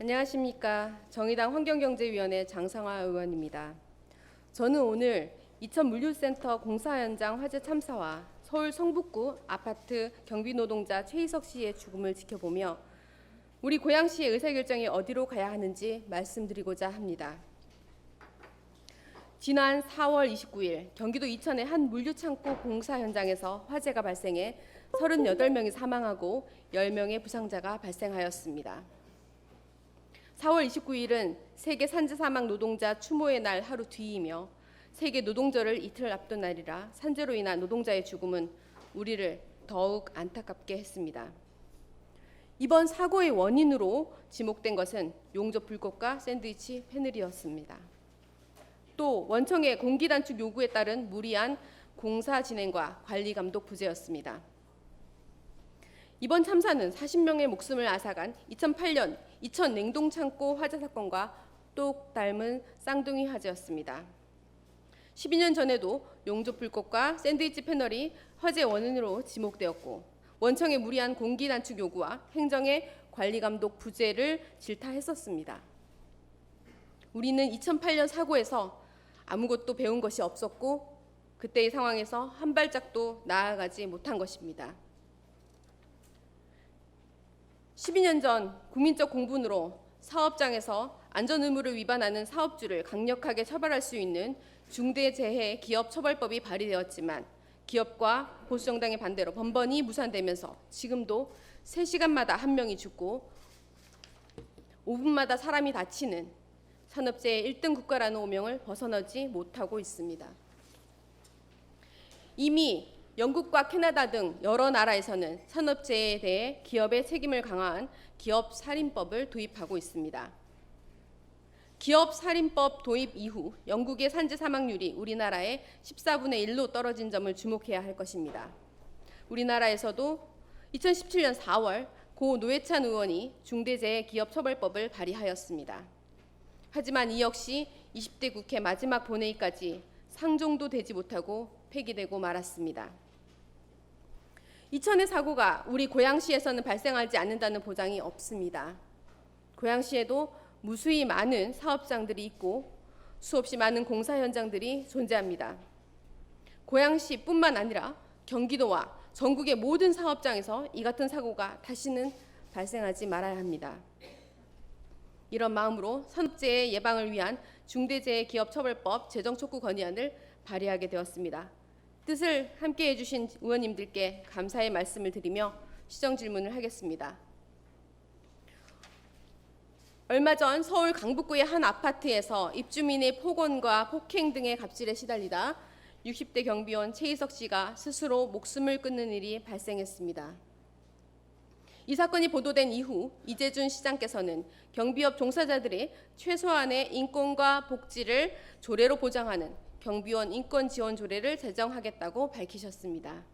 안녕하십니까. 정의당 환경경제위원회 장상화 의원입니다. 저는 오늘 이천물류센터 공사 현장 화재 참사와 서울 성북구 아파트 경비노동자 최희석 씨의 죽음을 지켜보며 우리 고양시의 의사결정이 어디로 가야 하는지 말씀드리고자 합니다. 지난 4월 29일 경기도 이천의 한 물류창고 공사 현장에서 화재가 발생해 38명이 사망하고 10명의 부상자가 발생하였습니다. 4월 29일은 세계 산재사망 노동자 추모의 날 하루 뒤이며 세계 노동절을 이틀 앞둔 날이라 산재로 인한 노동자의 죽음은 우리를 더욱 안타깝게 했습니다. 이번 사고의 원인으로 지목된 것은 용접 불꽃과 샌드위치 패널이었습니다. 또 원청의 공기 단축 요구에 따른 무리한 공사 진행과 관리 감독 부재였습니다. 이번 참사는 40명의 목숨을 앗아간 2008년 이천 냉동창고 화재 사건과 똑 닮은 쌍둥이 화재였습니다. 12년 전에도 용접 불꽃과 샌드위치 패널이 화재 원인으로 지목되었고 원청의 무리한 공기 단축 요구와 행정의 관리 감독 부재를 질타했었습니다. 우리는 2008년 사고에서 아무것도 배운 것이 없었고 그때의 상황에서 한 발짝도 나아가지 못한 것입니다. 12년 전 국민적 공분으로 사업장에서 안전의무를 위반하는 사업주를 강력하게 처벌할 수 있는 중대재해 기업처벌법이 발의되었지만 기업과 보수정당의 반대로 번번이 무산되면서 지금도 3시간마다 한 명이 죽고 5분마다 사람이 다치는 산업재해 1등 국가라는 오명을 벗어나지 못하고 있습니다. 이미 영국과 캐나다 등 여러 나라에서는 산업재해에 대해 기업의 책임을 강화한 기업살인법을 도입하고 있습니다. 기업살인법 도입 이후 영국의 산재 사망률이 우리나라의 14분의 1로 떨어진 점을 주목해야 할 것입니다. 우리나라에서도 2017년 4월 고 노회찬 의원이 중대재해기업처벌법을 발의하였습니다. 하지만 이 역시 20대 국회 마지막 본회의까지 상정도 되지 못하고 폐기되고 말았습니다. 이천의 사고가 우리 고양시에서는 발생하지 않는다는 보장이 없습니다. 고양시에도 무수히 많은 사업장들이 있고 수없이 많은 공사 현장들이 존재합니다. 고양시뿐만 아니라 경기도와 전국의 모든 사업장에서 이 같은 사고가 다시는 발생하지 말아야 합니다. 이런 마음으로 산업재해 예방을 위한 중대재해기업처벌법 제정 촉구 건의안을 발의하게 되었습니다. 뜻을 함께해 주신 의원님들께 감사의 말씀을 드리며 시정 질문을 하겠습니다. 얼마 전 서울 강북구의 한 아파트에서 입주민의 폭언과 폭행 등의 갑질에 시달리다 60대 경비원 최희석 씨가 스스로 목숨을 끊는 일이 발생했습니다. 이 사건이 보도된 이후 이재준 시장께서는 경비업 종사자들의 최소한의 인권과 복지를 조례로 보장하는 경비원 인권 지원 조례를 제정하겠다고 밝히셨습니다.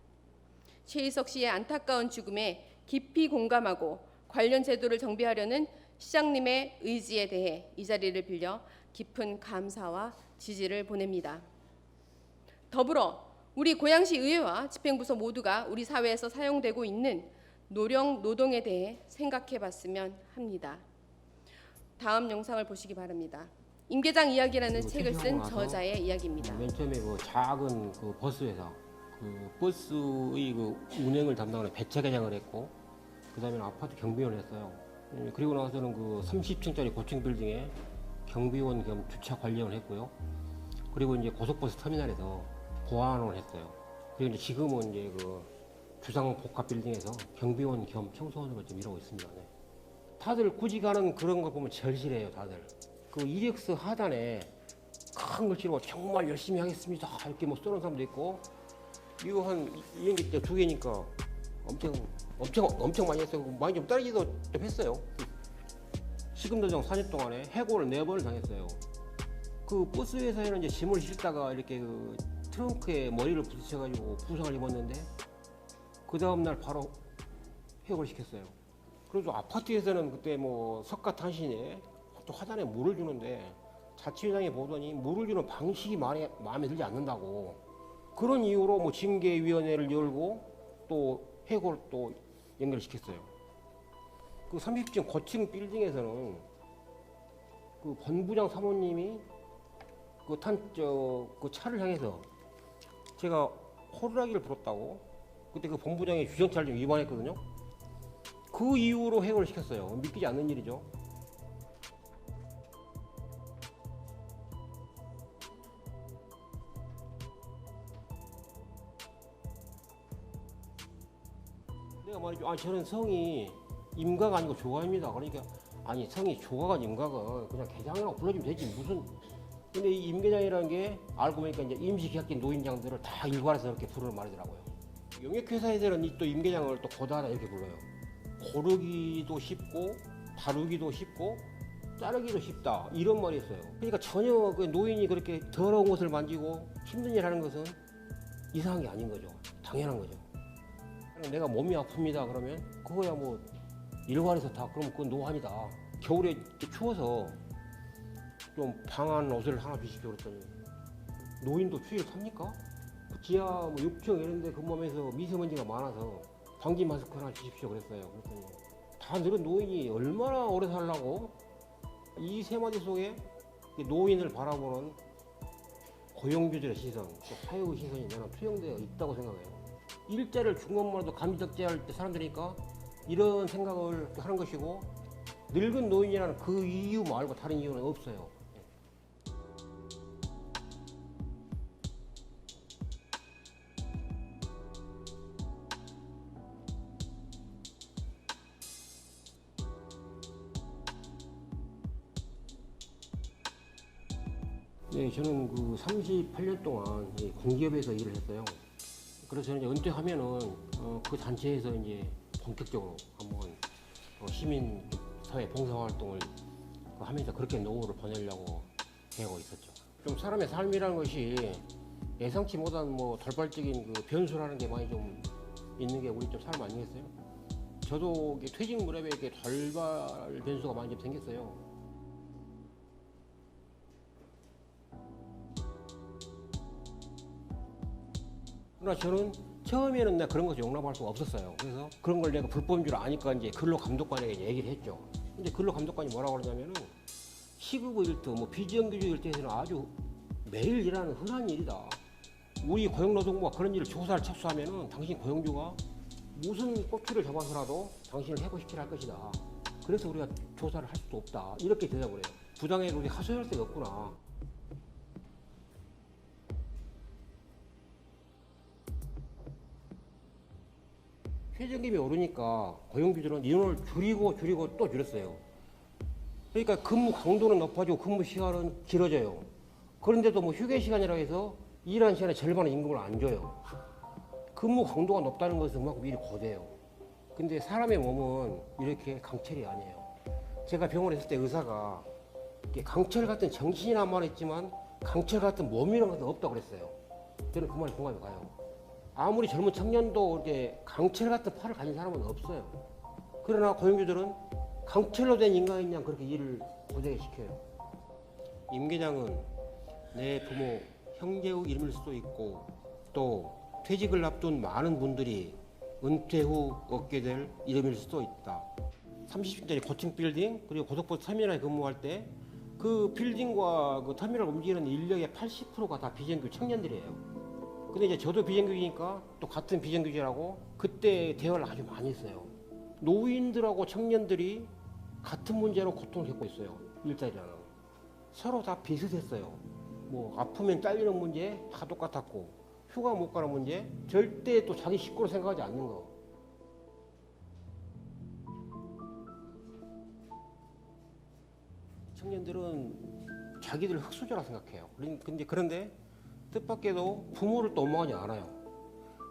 최희석 씨의 안타까운 죽음에 깊이 공감하고 관련 제도를 정비하려는 시장님의 의지에 대해 이 자리를 빌려 깊은 감사와 지지를 보냅니다. 더불어 우리 고양시 의회와 집행부서 모두가 우리 사회에서 사용되고 있는 노령 노동에 대해 생각해 봤으면 합니다. 다음 영상을 보시기 바랍니다. 임계장 이야기라는 책을 쓴 저자의 이야기입니다. 맨 처음에 그 작은 그 버스 회사, 그 버스의 그 운행을 담당하는 배차계장을 했고, 그 다음에 아파트 경비원을 했어요. 그리고 나서는 그 30층짜리 고층 빌딩에 경비원 겸 주차 관리원을 했고요. 그리고 이제 고속버스 터미널에서 보안원을 했어요. 그리고 이제 지금은 이제 그 주상 복합 빌딩에서 경비원 겸 청소원으로 좀 일하고 있습니다. 네. 다들 굳이 가는 그런 거 보면 절실해요, 다들. 그 이력서 하단에 큰 글씨로 정말 열심히 하겠습니다 이렇게 뭐 써놓은 사람도 있고, 이거 한 2년기 때 2개니까 엄청 많이 했어요. 많이 좀 떨어지도 좀 했어요. 시금도정 4년 동안에 해고를 4번을 당했어요. 그 버스 회사에는 이제 짐을 싣다가 이렇게 그 트렁크에 머리를 부딪혀가지고 부상을 입었는데 그 다음날 바로 해고를 시켰어요. 그래서 아파트에서는 그때 뭐 석가탄신에 또 화단에 물을 주는데 자치회장이 보더니 물을 주는 방식이 마음에 들지 않는다고, 그런 이유로 뭐 징계위원회를 열고 또 해고를 또 연결시켰어요. 그 30층 고층 빌딩에서는 그 본부장 사모님이 그 차를 향해서 제가 호루라기를 불었다고 그때 그 본부장의 주정차를 좀 위반했거든요. 그 이후로 해고를 시켰어요. 믿기지 않는 일이죠. 내가 말이죠. 저는 성이 임가가 아니고 조가입니다. 그러니까 아니 성이 조가가 임가가 그냥 계장이라고 불러주면 되지 무슨. 근데 이 임계장이라는 게 알고 보니까 이제 임시계약직 노인장들을 다 일괄해서 이렇게 부르는 말이더라고요. 용역회사에서는 또 임계장을 또 고다하다 이렇게 불러요. 고르기도 쉽고 다루기도 쉽고 자르기도 쉽다 이런 말이 있어요. 그러니까 전혀 그 노인이 그렇게 더러운 것을 만지고 힘든 일 하는 것은 이상한 게 아닌 거죠. 당연한 거죠. 내가 몸이 아픕니다 그러면 그거야 뭐 일괄해서 다 그럼 그건 노환이다. 겨울에 추워서 좀 방한 옷을 하나 주십시오 그랬더니 노인도 추위를 탑니까? 지하 뭐 6층 이런 데 근무하면서 미세먼지가 많아서 방지 마스크 하나 주십시오 그랬어요. 그랬더니 다 늙은 노인이 얼마나 오래 살라고 이 세 마디 속에 노인을 바라보는 고용주들의 시선, 또 사회의 시선이 나는 투영되어 있다고 생각해요. 일자리를 준 것만으로도 감지적재할 때 사람들이니까 이런 생각을 하는 것이고 늙은 노인이라는 그 이유 말고 다른 이유는 없어요. 네, 저는 그 38년 동안 공기업에서 일을 했어요. 그래서 저는 이제 은퇴하면은 그 단체에서 이제 본격적으로 한번 시민 사회 봉사 활동을 하면서 그렇게 노후를 보내려고 계획하고 있었죠. 좀 사람의 삶이라는 것이 예상치 못한 뭐 돌발적인 그 변수라는 게 많이 좀 있는 게 우리 좀 삶 아니겠어요? 저도 퇴직 무렵에 이렇게 돌발 변수가 많이 좀 생겼어요. 그러나 저는 처음에는 내가 그런 것을 용납할 수가 없었어요. 그래서 그런 걸 내가 불법인 줄 아니까 이제 근로감독관에게 얘기를 했죠. 근데 근로감독관이 뭐라고 그러냐면은 시급의 일터, 뭐 비정규직 일터에서는 아주 매일 일하는 흔한 일이다. 우리 고용노동부가 그런 일을 조사를 착수하면은 당신 고용주가 무슨 꼬투리를 잡아서라도 당신을 해고시키려 할 것이다. 그래서 우리가 조사를 할 수도 없다. 이렇게 대답을 해요. 부당하게 우리 하소연할 데가 없구나. 최저임금이 오르니까 고용주들은 인원을 줄이고 또 줄였어요. 그러니까 근무 강도는 높아지고 근무 시간은 길어져요. 그런데도 뭐 휴게 시간이라고 해서 일하는 시간의 절반의 임금을 안 줘요. 근무 강도가 높다는 것은 그만큼 일이 고돼요. 근데 사람의 몸은 이렇게 강철이 아니에요. 제가 병원에 있을 때 의사가 강철 같은 정신이란 말을 했지만 강철 같은 몸이라는 것은 없다고 그랬어요. 저는 그 말에 공감이 가요. 아무리 젊은 청년도 이렇게 강철 같은 팔을 가진 사람은 없어요. 그러나 고용주들은 강철로 된 인간인 양 그렇게 일을 고되게 시켜요. 임계장은 내 부모, 형제의 이름일 수도 있고 또 퇴직을 앞둔 많은 분들이 은퇴 후 얻게 될 이름일 수도 있다. 30층짜리 고층 빌딩 그리고 고속버스 터미널에 근무할 때 그 빌딩과 그 터미널을 움직이는 인력의 80%가 다 비정규 청년들이에요. 근데 이제 저도 비정규직이니까 또 같은 비정규직이라고 그때 대화를 아주 많이 했어요. 노인들하고 청년들이 같은 문제로 고통을 겪고 있어요. 일자리라는. 서로 다 비슷했어요. 뭐 아프면 잘리는 문제 다 똑같았고 휴가 못 가는 문제 절대 또 자기 식구로 생각하지 않는 거. 청년들은 자기들 흙수저라 생각해요. 그런데 뜻밖에도 부모를 또 원망하지 않아요.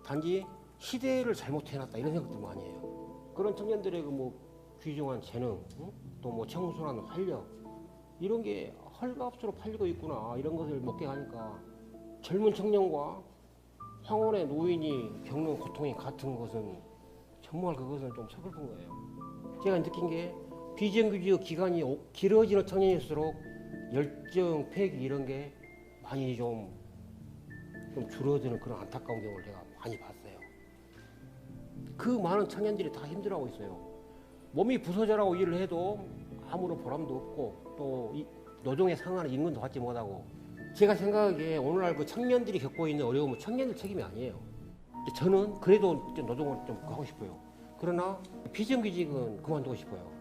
단지 시대를 잘못해놨다 이런 생각도 많이 해요. 그런 청년들의 그 뭐 귀중한 재능, 또 뭐 청순한 활력 이런 게 헐값으로 팔리고 있구나 이런 것을 목격하니까 젊은 청년과 황혼의 노인이 겪는 고통이 같은 것은 정말 그것은 좀 서글픈 거예요. 제가 느낀 게 비정규직 기간이 길어지는 청년일수록 열정, 패기 이런 게 많이 좀 줄어드는 그런 안타까운 경우를 제가 많이 봤어요. 그 많은 청년들이 다 힘들어하고 있어요. 몸이 부서져라고 일을 해도 아무런 보람도 없고 또 노동에 상하는 임금도 받지 못하고 제가 생각하기에 오늘날 그 청년들이 겪고 있는 어려움은 청년들 책임이 아니에요. 저는 그래도 노동을 좀 하고 싶어요. 그러나 비정규직은 그만두고 싶어요.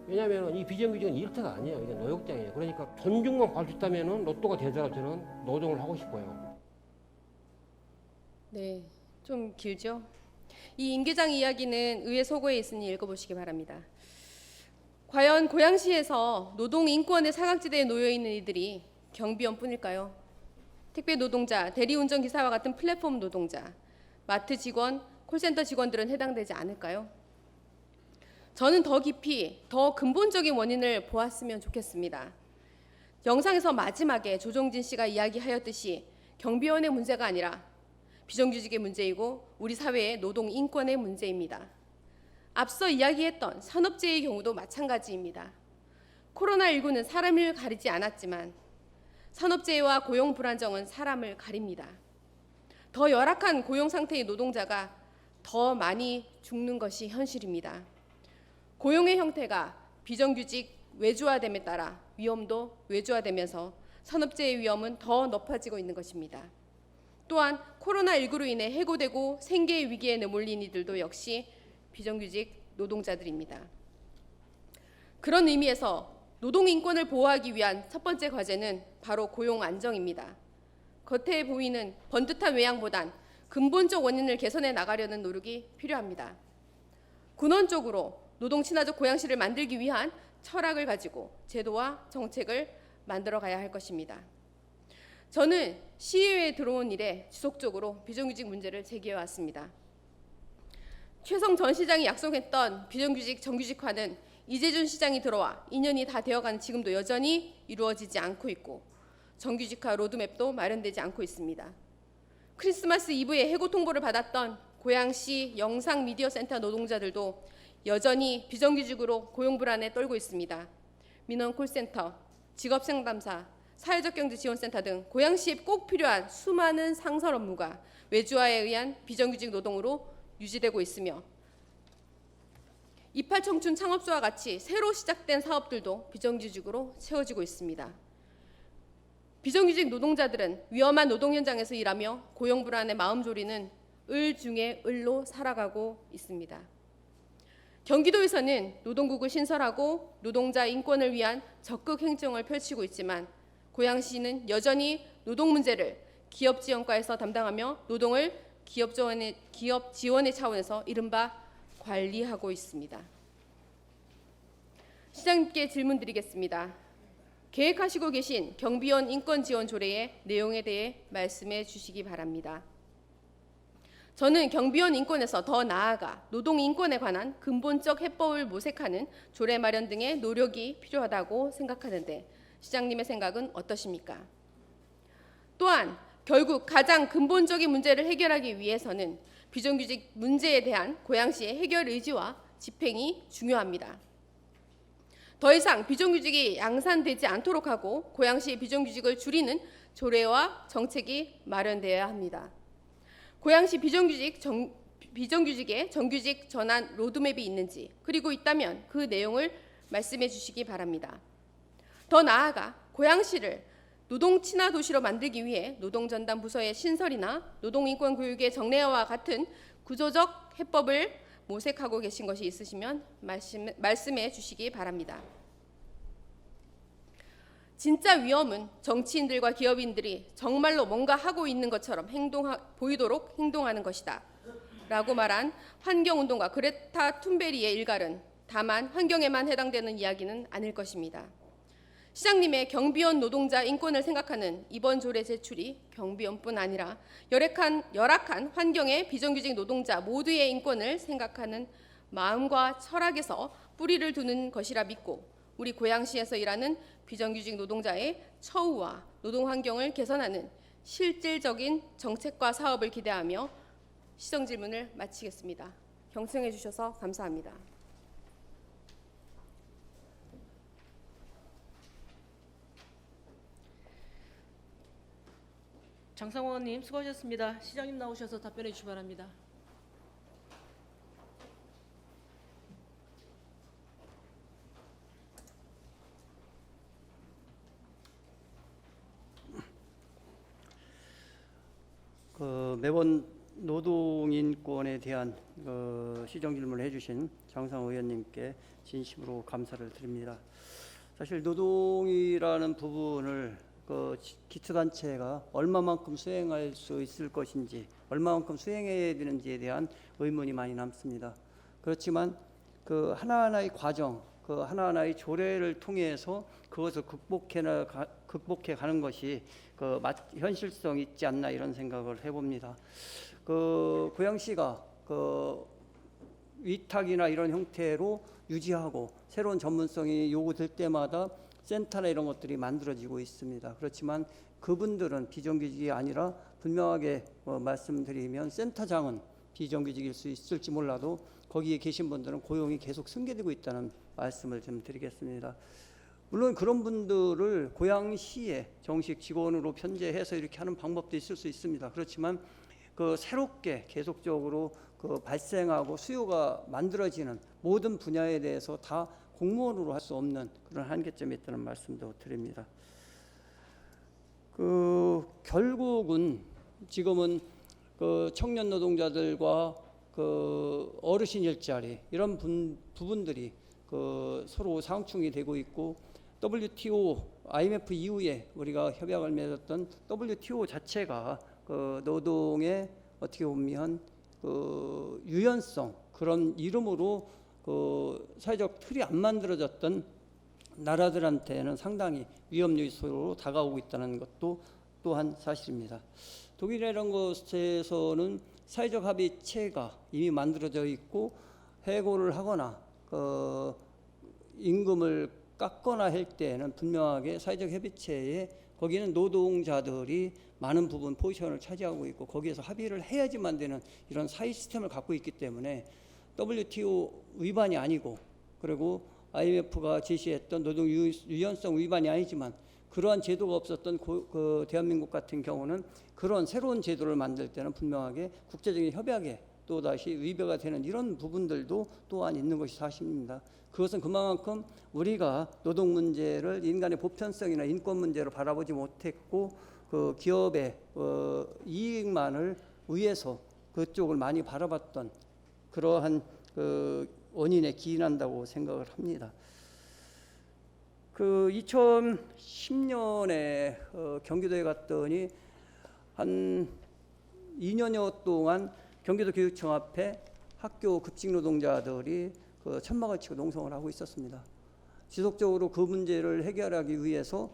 왜냐하면 이 비정규직은 일터가 아니에요. 이게 노역장이에요. 그러니까 존중만 받을 수 있다면 로또가 되더라도 저는 노동을 하고 싶어요. 네, 좀 길죠? 이 임계장 이야기는 의회 소고에 있으니 읽어보시기 바랍니다. 과연 고양시에서 노동 인권의 사각지대에 놓여 있는 이들이 경비원뿐일까요? 택배 노동자, 대리운전 기사와 같은 플랫폼 노동자, 마트 직원, 콜센터 직원들은 해당되지 않을까요? 저는 더 깊이, 더 근본적인 원인을 보았으면 좋겠습니다. 영상에서 마지막에 조종진 씨가 이야기하였듯이 경비원의 문제가 아니라 비정규직의 문제이고 우리 사회의 노동 인권의 문제입니다. 앞서 이야기했던 산업재해의 경우도 마찬가지입니다. 코로나19는 사람을 가리지 않았지만 산업재해와 고용 불안정은 사람을 가립니다. 더 열악한 고용 상태의 노동자가 더 많이 죽는 것이 현실입니다. 고용의 형태가 비정규직 외주화됨에 따라 위험도 외주화되면서 산업재해 위험은 더 높아지고 있는 것입니다. 또한 코로나19로 인해 해고되고 생계의 위기에 내몰린 이들도 역시 비정규직 노동자들입니다. 그런 의미에서 노동 인권을 보호하기 위한 첫 번째 과제는 바로 고용 안정입니다. 겉에 보이는 번듯한 외양보단 근본적 원인을 개선해 나가려는 노력이 필요합니다. 근원적으로 노동 친화적 고양시를 만들기 위한 철학을 가지고 제도와 정책을 만들어 가야 할 것입니다. 저는 시의회에 들어온 이래 지속적으로 비정규직 문제를 제기해 왔습니다. 최성 전 시장이 약속했던 비정규직 정규직화는 이재준 시장이 들어와 2년이 다 되어가는 지금도 여전히 이루어지지 않고 있고 정규직화 로드맵도 마련되지 않고 있습니다. 크리스마스 이브에 해고 통보를 받았던 고양시 영상미디어센터 노동자들도 여전히 비정규직으로 고용 불안에 떨고 있습니다. 민원 콜센터, 직업상담사, 사회적경제지원센터 등 고양시에 꼭 필요한 수많은 상설 업무가 외주화에 의한 비정규직 노동으로 유지되고 있으며 이팔청춘 창업소와 같이 새로 시작된 사업들도 비정규직으로 채워지고 있습니다. 비정규직 노동자들은 위험한 노동 현장에서 일하며 고용 불안에 마음 졸이는 을 중에 을로 살아가고 있습니다. 경기도에서는 노동국을 신설하고 노동자 인권을 위한 적극 행정을 펼치고 있지만 고양시는 여전히 노동 문제를 기업 지원과에서 담당하며 노동을 기업 지원의 차원에서 이른바 관리하고 있습니다. 시장님께 질문 드리겠습니다. 계획하시고 계신 경비원 인권 지원 조례의 내용에 대해 말씀해 주시기 바랍니다. 저는 경비원 인권에서 더 나아가 노동 인권에 관한 근본적 해법을 모색하는 조례 마련 등의 노력이 필요하다고 생각하는데 시장님의 생각은 어떠십니까? 또한 결국 가장 근본적인 문제를 해결하기 위해서는 비정규직 문제에 대한 고양시의 해결 의지와 집행이 중요합니다. 더 이상 비정규직이 양산되지 않도록 하고 고양시의 비정규직을 줄이는 조례와 정책이 마련되어야 합니다. 고양시 비정규직의 정규직 전환 로드맵이 있는지 그리고 있다면 그 내용을 말씀해 주시기 바랍니다. 더 나아가 고양시를 노동 친화 도시로 만들기 위해 노동전담 부서의 신설이나 노동인권 교육의 정례화와 같은 구조적 해법을 모색하고 계신 것이 있으시면 말씀해 주시기 바랍니다. 진짜 위험은 정치인들과 기업인들이 정말로 뭔가 하고 있는 것처럼 보이도록 행동하는 것이다 라고 말한 환경운동가 그레타 툰베리의 일갈은 다만 환경에만 해당되는 이야기는 아닐 것입니다. 시장님의 경비원 노동자 인권을 생각하는 이번 조례 제출이 경비원뿐 아니라 열악한 환경의 비정규직 노동자 모두의 인권을 생각하는 마음과 철학에서 뿌리를 두는 것이라 믿고 우리 고양시에서 일하는 비정규직 노동자의 처우와 노동 환경을 개선하는 실질적인 정책과 사업을 기대하며 시정 질문을 마치겠습니다. 경청해 주셔서 감사합니다. 장상호 의원님 수고하셨습니다. 시장님 나오셔서 답변해 주시기 바랍니다. 매번 노동인권에 대한 시정 질문을 해주신 장상 의원님께 진심으로 감사를 드립니다. 사실 노동이라는 부분을 기초단체가 얼마만큼 수행할 수 있을 것인지, 얼마만큼 수행해야 되는지에 대한 의문이 많이 남습니다. 그렇지만 그 하나하나의 과정, 그 하나하나의 조례를 통해서 그것을 극복해 가는 것이 현실성 있지 않나 이런 생각을 해봅니다. 고양시가 위탁이나 이런 형태로 유지하고 새로운 전문성이 요구될 때마다 센터나 이런 것들이 만들어지고 있습니다. 그렇지만 그분들은 비정규직이 아니라 분명하게 말씀드리면 센터장은 비정규직일 수 있을지 몰라도 거기에 계신 분들은 고용이 계속 승계되고 있다는 말씀을 좀 드리겠습니다. 물론 그런 분들을 고양시에 정식 직원으로 편제해서 이렇게 하는 방법도 있을 수 있습니다. 그렇지만 새롭게 계속적으로 발생하고 수요가 만들어지는 모든 분야에 대해서 다 공무원으로 할 수 없는 그런 한계점이 있다는 말씀도 드립니다. 결국은 지금은 청년 노동자들과 어르신 일자리 이런 부분들이 서로 상충이 되고 있고, WTO, IMF 이후에 우리가 협약을 맺었던 WTO 자체가 노동의 어떻게 보면 유연성 그런 이름으로 사회적 틀이 안 만들어졌던 나라들한테는 상당히 위험 요소로 다가오고 있다는 것도 또한 사실입니다. 독일이나 이런 곳에서는 사회적 합의체가 이미 만들어져 있고 해고를 하거나 임금을 깎거나 할 때에는 분명하게 사회적 협의체에 거기는 노동자들이 많은 부분 포지션을 차지하고 있고 거기에서 합의를 해야지만 되는 이런 사회 시스템을 갖고 있기 때문에 WTO 위반이 아니고, 그리고 IMF가 제시했던 노동 유연성 위반이 아니지만 그러한 제도가 없었던 대한민국 같은 경우는 그런 새로운 제도를 만들 때는 분명하게 국제적인 협약에 또다시 위배가 되는 이런 부분들도 또한 있는 것이 사실입니다. 그것은 그만큼 우리가 노동 문제를 인간의 보편성이나 인권 문제로 바라보지 못했고 기업의 이익만을 위해서 그쪽을 많이 바라봤던 그러한 원인에 기인한다고 생각을 합니다. 2010년에 경기도에 갔더니 한 2년여 동안 경기도 교육청 앞에 학교 급직 노동자들이 천막을 치고 농성을 하고 있었습니다. 지속적으로 그 문제를 해결하기 위해서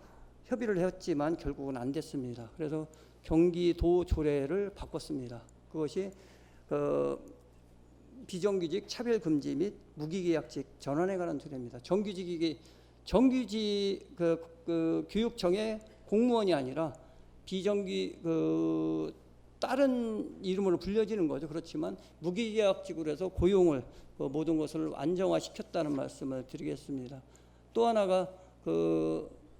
협의를 했지만 결국은 안 됐습니다. 그래서 경기도 조례를 바꿨습니다. 그것이 비정규직 차별 금지 및 무기계약직 전환에 관한 조례입니다. 정규직 교육청의 공무원이 아니라 다른 이름으로 불려지는 거죠. 그렇지만 무기계약직으로 해서 고용을 모든 것을 안정화시켰다는 말씀을 드리겠습니다. 또 하나가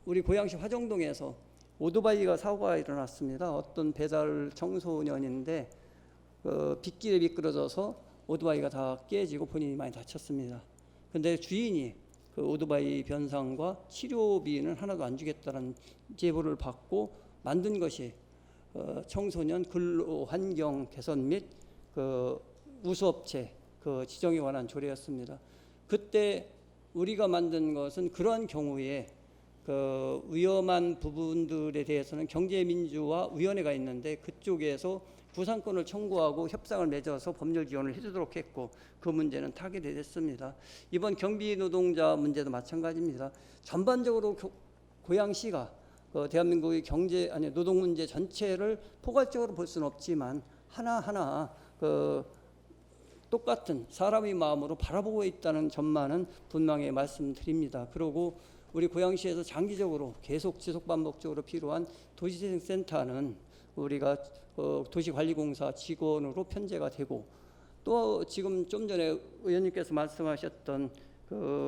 우리 고양시 화정동에서 오토바이가 사고가 일어났습니다. 어떤 배달 청소년인데 빗길에 미끄러져서 오토바이가 다 깨지고 본인이 많이 다쳤습니다. 그런데 주인이 오토바이 변상과 치료비는 하나도 안 주겠다는 제보를 받고 만든 것이 청소년 근로 환경 개선 및 우수업체 지정에 관한 조례였습니다. 그때 우리가 만든 것은 그러한 경우에 위험한 부분들에 대해서는 경제민주화위원회가 있는데 그쪽에서 구상권을 청구하고 협상을 맺어서 법률 지원을 해주도록 했고 그 문제는 타결이 됐습니다. 이번 경비 노동자 문제도 마찬가지입니다. 전반적으로 고양시가 대한민국의 노동 문제 전체를 포괄적으로 볼 수는 없지만 하나하나 똑같은 사람의 마음으로 바라보고 있다는 점만은 분명히 말씀드립니다. 그리고 우리 고양시에서 장기적으로 계속 지속 반복적으로 필요한 도시재생센터는 우리가 도시관리공사 직원으로 편제가 되고 또 지금 좀 전에 의원님께서 말씀하셨던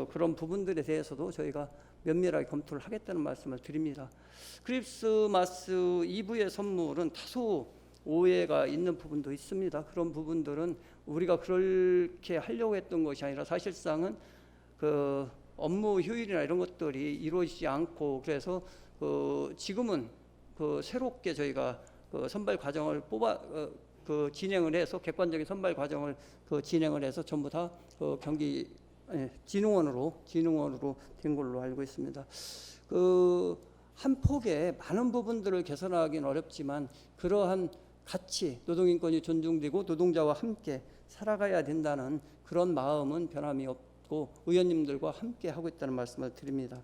그런 부분들에 대해서도 저희가 면밀하게 검토를 하겠다는 말씀을 드립니다. 크리스마스 이브의 선물은 다소 오해가 있는 부분도 있습니다. 그런 부분들은 우리가 그렇게 하려고 했던 것이 아니라 사실상은 업무 효율이나 이런 것들이 이루어지지 않고 그래서 지금은 새롭게 저희가 선발 과정을 그 진행을 해서 객관적인 선발 과정을 그 진행을 해서 전부 다 경기 진흥원으로 된 걸로 알고 있습니다. 그 한 폭의 많은 부분들을 개선하기는 어렵지만 그러한 가치, 노동인권이 존중되고 노동자와 함께 살아가야 된다는 그런 마음은 변함이 없고 의원님들과 함께 하고 있다는 말씀을 드립니다.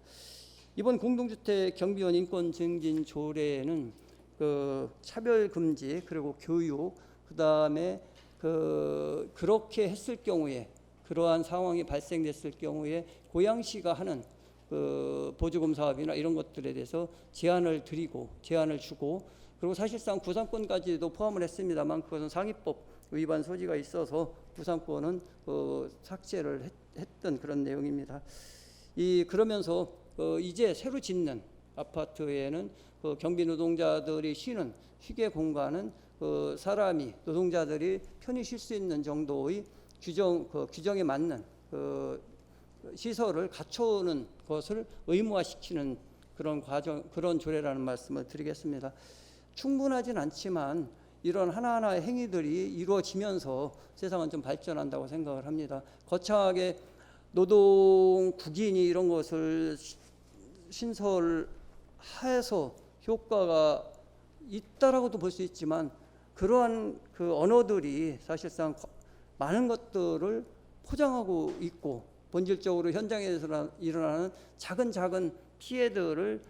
이번 공동주택 경비원 인권 증진 조례에는 그 차별 금지 그리고 교육 그다음에 그렇게 했을 경우에 그러한 상황이 발생됐을 경우에 고양시가 하는 그 보조금 사업이나 이런 것들에 대해서 제한을 주고 그리고 사실상 구상권까지도 포함을 했습니다만 그것은 상위법 위반 소지가 있어서 구상권은 삭제를 했던 그런 내용입니다. 그러면서 이제 새로 짓는 아파트에는 경비 노동자들이 쉬는 휴게 공간은 사람이 노동자들이 편히 쉴 수 있는 정도의 규정에 맞는 시설을 갖춰오는 것을 의무화시키는 그런 조례라는 말씀을 드리겠습니다. 충분하진 않지만 이런 하나하나의 행위들이 이루어지면서 세상은 좀 발전한다고 생각을 합니다. 거창하게 노동국인이 이런 것을 신설해서 효과가 있다라고도 볼 수 있지만 그러한 그 언어들이 사실상 많은 것들을 포장하고 있고 본질적으로 현장에서 일어나는 작은 피해들을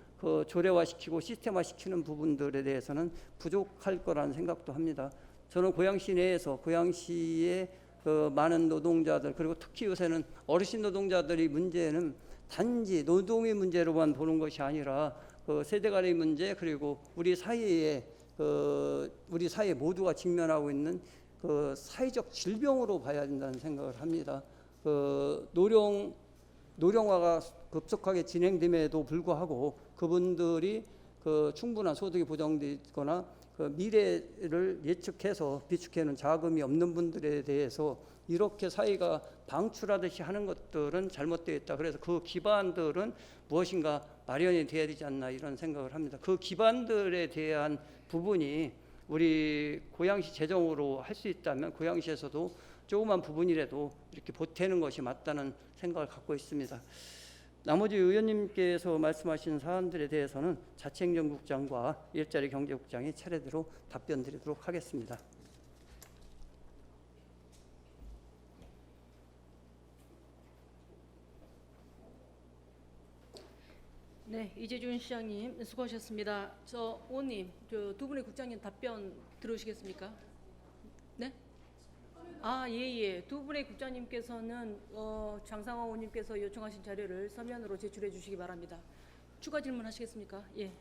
조례화시키고 시스템화시키는 부분들에 대해서는 부족할 거라는 생각도 합니다. 저는 고양시 내에서 고양시의 많은 노동자들 그리고 특히 요새는 어르신 노동자들이 문제는 단지 노동의 문제로만 보는 것이 아니라 세대 간의 문제 그리고 우리 사회 모두가 직면하고 있는 사회적 질병으로 봐야 된다는 생각을 합니다. 노령화가 급속하게 진행됨에도 불구하고 그분들이 충분한 소득이 보장되거나 미래를 예측해서 비축해놓은 자금이 없는 분들에 대해서 이렇게 사회가 방출하듯이 하는 것들은 잘못되어 있다. 그래서 그 기반들은 무엇인가 마련이 돼야 되지 않나 이런 생각을 합니다. 그 기반들에 대한 부분이 우리 고양시 재정으로 할 수 있다면 고양시에서도 조그만 부분이라도 이렇게 보태는 것이 맞다는 생각을 갖고 있습니다. 나머지 의원님께서 말씀하신 사안들에 대해서는 자치행정국장과 일자리 경제국장이 차례대로 답변 드리도록 하겠습니다. 네, 이재준 시장님 수고하셨습니다. 의원님, 두 분의 국장님 답변 들으시겠습니까? 네? 예. 두 분의 국장님께서는 장상호 의원님께서 요청하신 자료를 서면으로 제출해 주시기 바랍니다. 추가 질문 하시겠습니까? 예.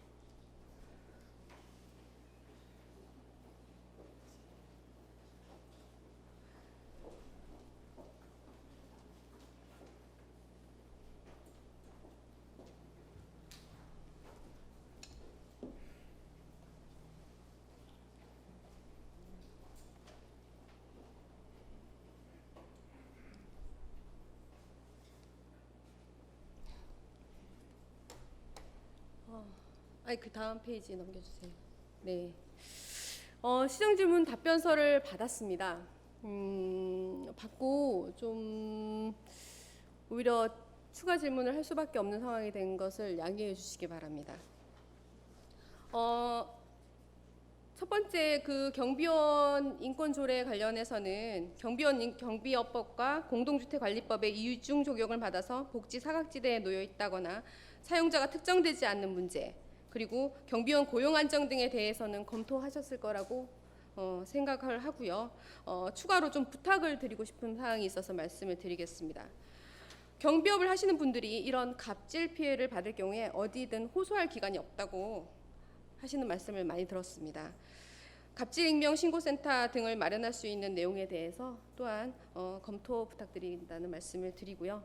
그 다음 페이지 넘겨주세요. 네. 시정질문 답변서를 받았습니다. 받고 좀 오히려 추가 질문을 할 수밖에 없는 상황이 된 것을 양해해 주시기 바랍니다. 첫 번째 그 경비원 인권조례 관련해서는 경비업법과 공동주택관리법의 이중 적용을 받아서 복지 사각지대에 놓여 있다거나 사용자가 특정되지 않는 문제 그리고 경비원 고용 안정 등에 대해서는 검토하셨을 거라고 생각을 하고요. 추가로 좀 부탁을 드리고 싶은 사항이 있어서 말씀을 드리겠습니다. 경비업을 하시는 분들이 이런 갑질 피해를 받을 경우에 어디든 호소할 기관이 없다고 하시는 말씀을 많이 들었습니다. 갑질 익명 신고센터 등을 마련할 수 있는 내용에 대해서 또한 검토 부탁드린다는 말씀을 드리고요.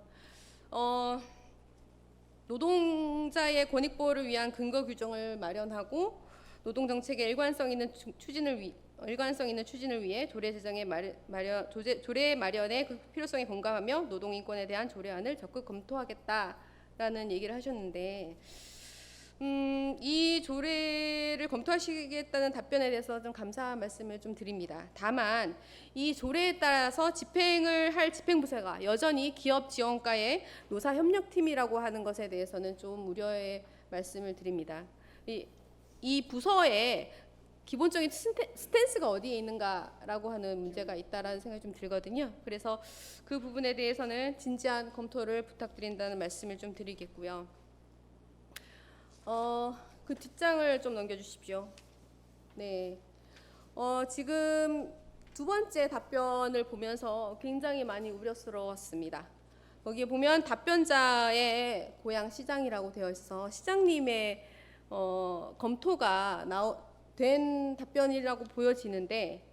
노동자의 권익 보호를 위한 근거 규정을 마련하고 노동 정책의 일관성 있는 추진을 위해 조례 제정의 조례 마련의 그 필요성에 공감하며 노동 인권에 대한 조례안을 적극 검토하겠다라는 얘기를 하셨는데 이 조례를 검토하시겠다는 답변에 대해서 좀 감사한 말씀을 좀 드립니다. 다만 이 조례에 따라서 집행을 할 집행부서가 여전히 기업 지원과의 노사협력팀이라고 하는 것에 대해서는 좀 우려의 말씀을 드립니다. 이 부서의 기본적인 스탠스가 어디에 있는가라고 하는 문제가 있다라는 생각이 좀 들거든요. 그래서 그 부분에 대해서는 진지한 검토를 부탁드린다는 말씀을 좀 드리겠고요. 그 뒷장을 좀 넘겨주십시오. 네. 지금 두 번째 답변을 보면서 굉장히 많이 우려스러웠습니다. 거기에 보면 답변자의 고향 시장이라고 되어 있어 시장님의 검토가 된 답변이라고 보여지는데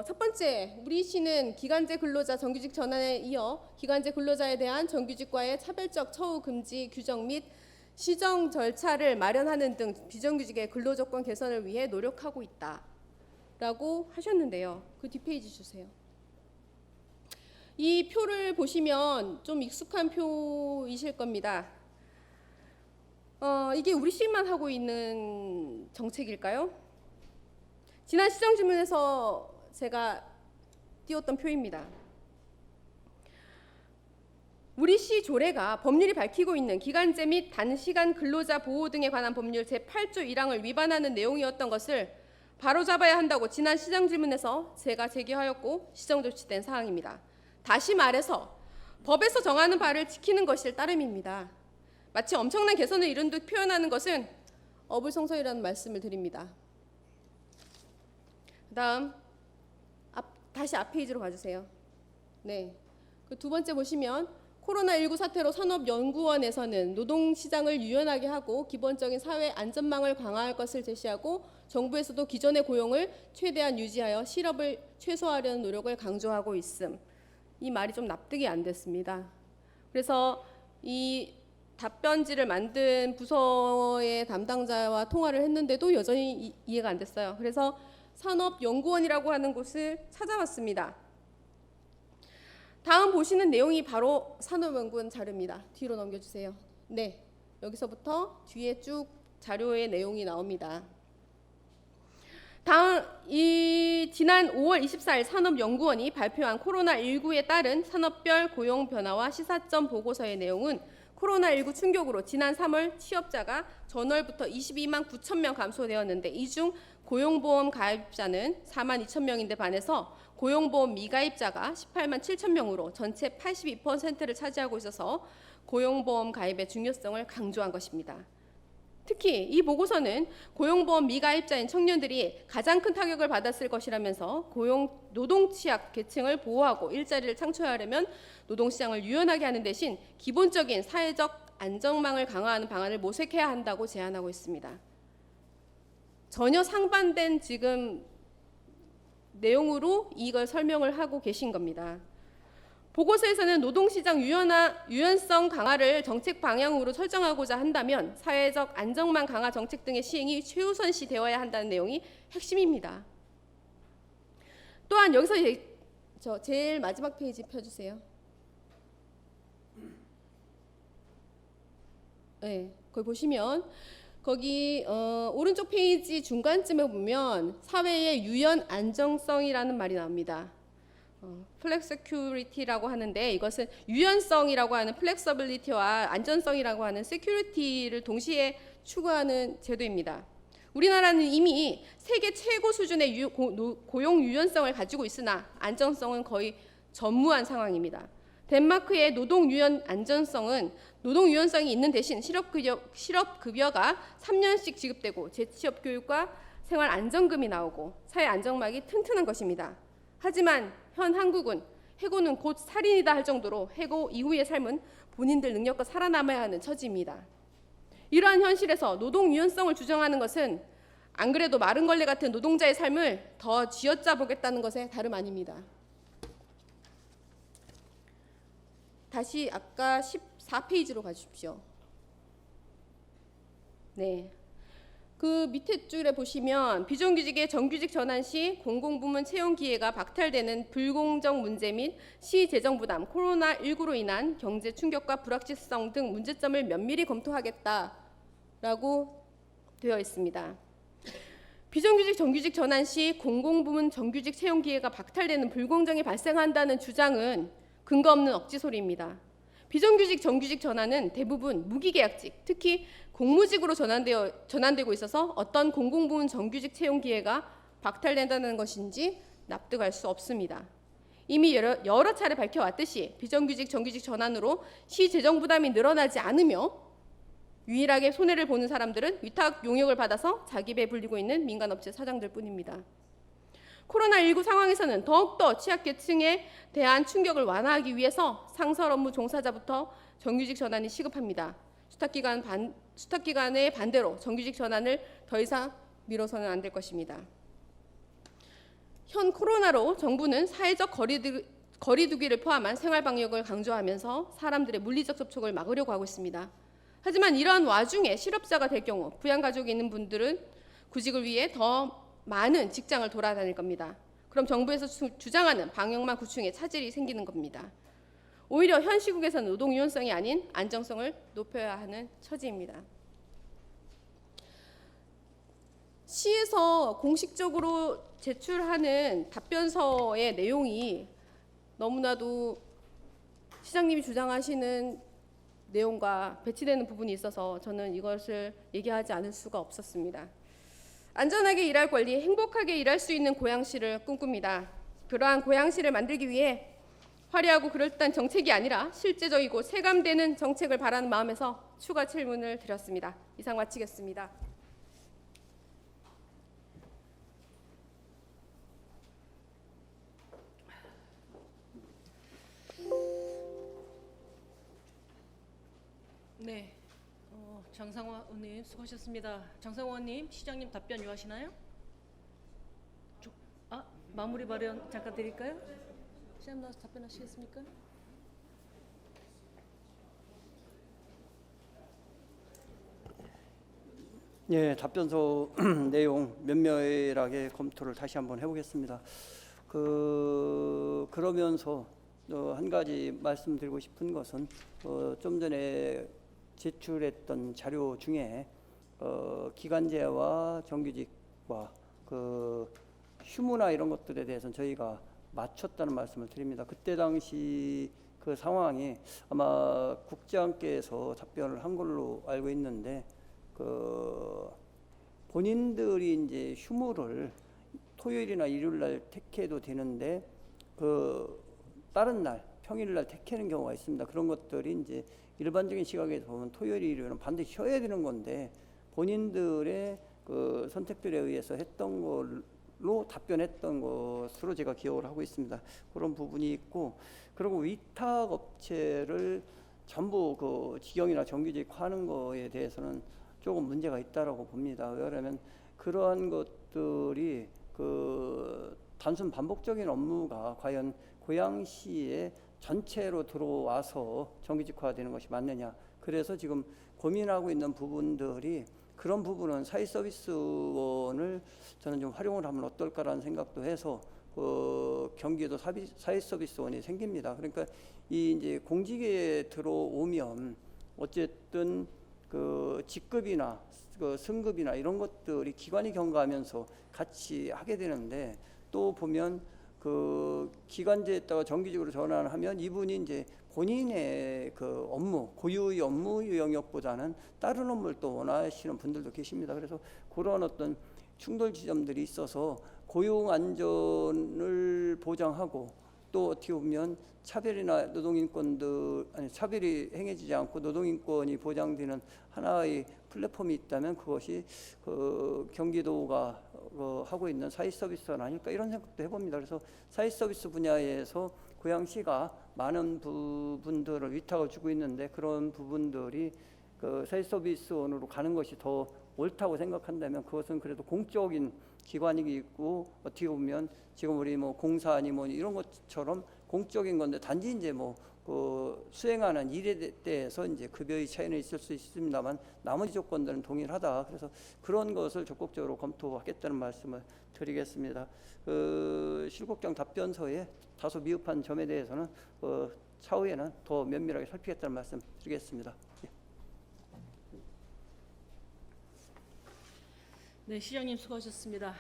첫 번째, 우리 시는 기간제 근로자 정규직 전환에 이어 기간제 근로자에 대한 정규직과의 차별적 처우 금지 규정 및 시정 절차를 마련하는 등 비정규직의 근로조건 개선을 위해 노력하고 있다라고 하셨는데요. 그 뒷페이지 주세요. 이 표를 보시면 좀 익숙한 표이실 겁니다. 이게 우리 시만 하고 있는 정책일까요? 지난 시정질문에서 제가 띄웠던 표입니다. 우리 시 조례가 법률이 밝히고 있는 기간제 및 단시간 근로자 보호 등에 관한 법률 제8조 1항을 위반하는 내용이었던 것을 바로잡아야 한다고 지난 시정질문에서 제가 제기하였고 시정 조치된 사항입니다. 다시 말해서 법에서 정하는 바를 지키는 것일 따름입니다. 마치 엄청난 개선을 이룬 듯 표현하는 것은 어불성설이라는 말씀을 드립니다. 그다음 다시 앞 페이지로 가주세요. 네, 그 두 번째 보시면 코로나19 사태로 산업연구원에서는 노동시장을 유연하게 하고 기본적인 사회 안전망을 강화할 것을 제시하고 정부에서도 기존의 고용을 최대한 유지하여 실업을 최소화하려는 노력을 강조하고 있음. 이 말이 좀 납득이 안 됐습니다. 그래서 이 답변지를 만든 부서의 담당자와 통화를 했는데도 여전히 이해가 안 됐어요. 그래서 산업연구원이라고 하는 곳을 찾아봤습니다. 다음 보시는 내용이 바로 산업연구원 자료입니다. 뒤로 넘겨주세요. 네, 여기서부터 뒤에 쭉 자료의 내용이 나옵니다. 다음 지난 5월 24일 산업연구원이 발표한 코로나19에 따른 산업별 고용 변화와 시사점 보고서의 내용은 코로나19 충격으로 지난 3월 취업자가 전월부터 22만 9천 명 감소되었는데 이 중 고용보험 가입자는 4만 2천 명인데 반해서 고용보험 미가입자가 18만 7천 명으로 전체 82%를 차지하고 있어서 고용보험 가입의 중요성을 강조한 것입니다. 특히 이 보고서는 고용보험 미가입자인 청년들이 가장 큰 타격을 받았을 것이라면서 노동 취약 계층을 보호하고 일자리를 창출하려면 노동시장을 유연하게 하는 대신 기본적인 사회적 안정망을 강화하는 방안을 모색해야 한다고 제안하고 있습니다. 전혀 상반된 지금 내용으로 이걸 설명을 하고 계신 겁니다. 보고서에서는 노동시장 유연성 강화를 정책 방향으로 설정하고자 한다면 사회적 안정망 강화 정책 등의 시행이 최우선시 되어야 한다는 내용이 핵심입니다. 또한 여기서 제일 마지막 페이지 펴주세요. 네, 거기 보시면 거기 오른쪽 페이지 중간쯤에 보면 사회의 유연 안정성이라는 말이 나옵니다. 플렉서큐리티라고 하는데 이것은 유연성이라고 하는 플렉서빌리티와 안전성이라고 하는 세큐리티를 동시에 추구하는 제도입니다. 우리나라는 이미 세계 최고 수준의 고용 유연성을 가지고 있으나 안정성은 거의 전무한 상황입니다. 덴마크의 노동 유연 안전성은 노동 유연성이 있는 대신 실업급여가 3년씩 지급되고 재취업 교육과 생활 안정금이 나오고 사회 안정망이 튼튼한 것입니다. 하지만 현 한국은 해고는 곧 살인이다 할 정도로 해고 이후의 삶은 본인들 능력과 살아남아야 하는 처지입니다. 이러한 현실에서 노동 유연성을 주장하는 것은 안 그래도 마른 걸레 같은 노동자의 삶을 더 쥐어짜 보겠다는 것에 다름 아닙니다. 다시 아까 14페이지로 가주십시오. 네. 그 밑에 줄에 보시면 비정규직의 정규직 전환 시 공공부문 채용 기회가 박탈되는 불공정 문제 및 시 재정 부담, 코로나19로 인한 경제 충격과 불확실성 등 문제점을 면밀히 검토하겠다라고 라고 되어 있습니다. 비정규직 정규직 전환 시 공공부문 정규직 채용 기회가 박탈되는 불공정이 발생한다는 주장은 근거 없는 억지 소리입니다. 비정규직 정규직 전환은 대부분 무기계약직, 특히 공무직으로 전환되고 있어서 어떤 공공부문 정규직 채용 기회가 박탈된다는 것인지 납득할 수 없습니다. 이미 여러 차례 밝혀왔듯이 비정규직 정규직 전환으로 시 재정 부담이 늘어나지 않으며 유일하게 손해를 보는 사람들은 위탁 용역을 받아서 자기 배 불리고 있는 민간업체 사장들 뿐입니다. 코로나19 상황에서는 더욱더 취약계층에 대한 충격을 완화하기 위해서 상설 업무 종사자부터 정규직 전환이 시급합니다. 수탁기관의 반대로 정규직 전환을 더 이상 미뤄서는 안 될 것입니다. 현 코로나로 정부는 사회적 거리두기를 포함한 생활방역을 강조하면서 사람들의 물리적 접촉을 막으려고 하고 있습니다. 하지만 이러한 와중에 실업자가 될 경우 부양가족이 있는 분들은 구직을 위해 더 많은 직장을 돌아다닐 겁니다. 그럼 정부에서 주장하는 방역만 구충에 차질이 생기는 겁니다. 오히려 현 시국에서는 노동 유연성이 아닌 안정성을 높여야 하는 처지입니다. 시에서 공식적으로 제출하는 답변서의 내용이 너무나도 시장님이 주장하시는 내용과 배치되는 부분이 있어서 저는 이것을 얘기하지 않을 수가 없었습니다. 안전하게 일할 권리, 행복하게 일할 수 있는 고양시를 꿈꿉니다. 그러한 고양시를 만들기 위해 화려하고 그럴듯한 정책이 아니라 실제적이고 체감되는 정책을 바라는 마음에서 추가 질문을 드렸습니다. 이상 마치겠습니다. 네, 장상화 의원님 수고하셨습니다. 장상화 의원님, 시장님 답변 요하시나요? 마무리 발언 잠깐 드릴까요? 시장님 나와서 답변하시겠습니까? 예, 답변서 내용 면밀하게 검토를 다시 한번 해보겠습니다. 그러면서 한 가지 말씀드리고 싶은 것은 좀 전에 제출했던 자료 중에 기간제와 정규직과 휴무나 이런 것들에 대해서는 저희가 맞췄다는 말씀을 드립니다. 그때 당시 그 상황이 아마 국장께서 답변을 한 걸로 알고 있는데 본인들이 이제 휴무를 토요일이나 일요일 날 택해도 되는데 다른 날 평일 날 택하는 경우가 있습니다. 그런 것들이 이제 일반적인 시각에서 보면 토요일, 일요일은 반드시 쉬어야 되는 건데 본인들의 선택들에 의해서 했던 걸로 답변했던 것으로 제가 기억을 하고 있습니다. 그런 부분이 있고, 그리고 위탁 업체를 전부 직영이나 정규직화하는 거에 대해서는 조금 문제가 있다라고 봅니다. 왜냐하면 그러한 것들이 단순 반복적인 업무가 과연 고양시에 전체로 들어와서 정규직화되는 것이 맞느냐. 그래서 지금 고민하고 있는 부분들이 그런 부분은 사회서비스원을 저는 좀 활용을 하면 어떨까라는 생각도 해서 경기도 사회서비스원이 생깁니다. 그러니까 이제 공직에 들어오면 어쨌든 직급이나 승급이나 이런 것들이 기관이 경과하면서 같이 하게 되는데, 또 보면 기간제에다가 정규직으로 전환하면 이분이 이제 본인의 업무, 고유의 업무 영역보다는 다른 업무를 또 원하시는 분들도 계십니다. 그래서 그런 어떤 충돌 지점들이 있어서 고용 안전을 보장하고 또 어떻게 보면 차별이나 차별이 행해지지 않고 노동인권이 보장되는 하나의 플랫폼이 있다면 그것이 경기도가 하고 있는 사회서비스는 아닐까, 이런 생각도 해봅니다. 그래서 사회서비스 분야에서 고양시가 많은 부분들을 위탁을 주고 있는데 그런 부분들이 사회서비스원으로 가는 것이 더 옳다고 생각한다면 그것은 그래도 공적인 기관이고 어떻게 보면 지금 우리 공사니 이런 것처럼 공적인 건데 단지 이제 수행하는 일에 대해서 이제 급여의 차이는 있을 수 있습니다만 나머지 조건들은 동일하다. 그래서 그런 것을 적극적으로 검토하겠다는 말씀을 드리겠습니다. 실국장 답변서에 다소 미흡한 점에 대해서는 차후에는 더 면밀하게 살피겠다는 말씀 드리겠습니다. 예. 네, 시장님 수고하셨습니다.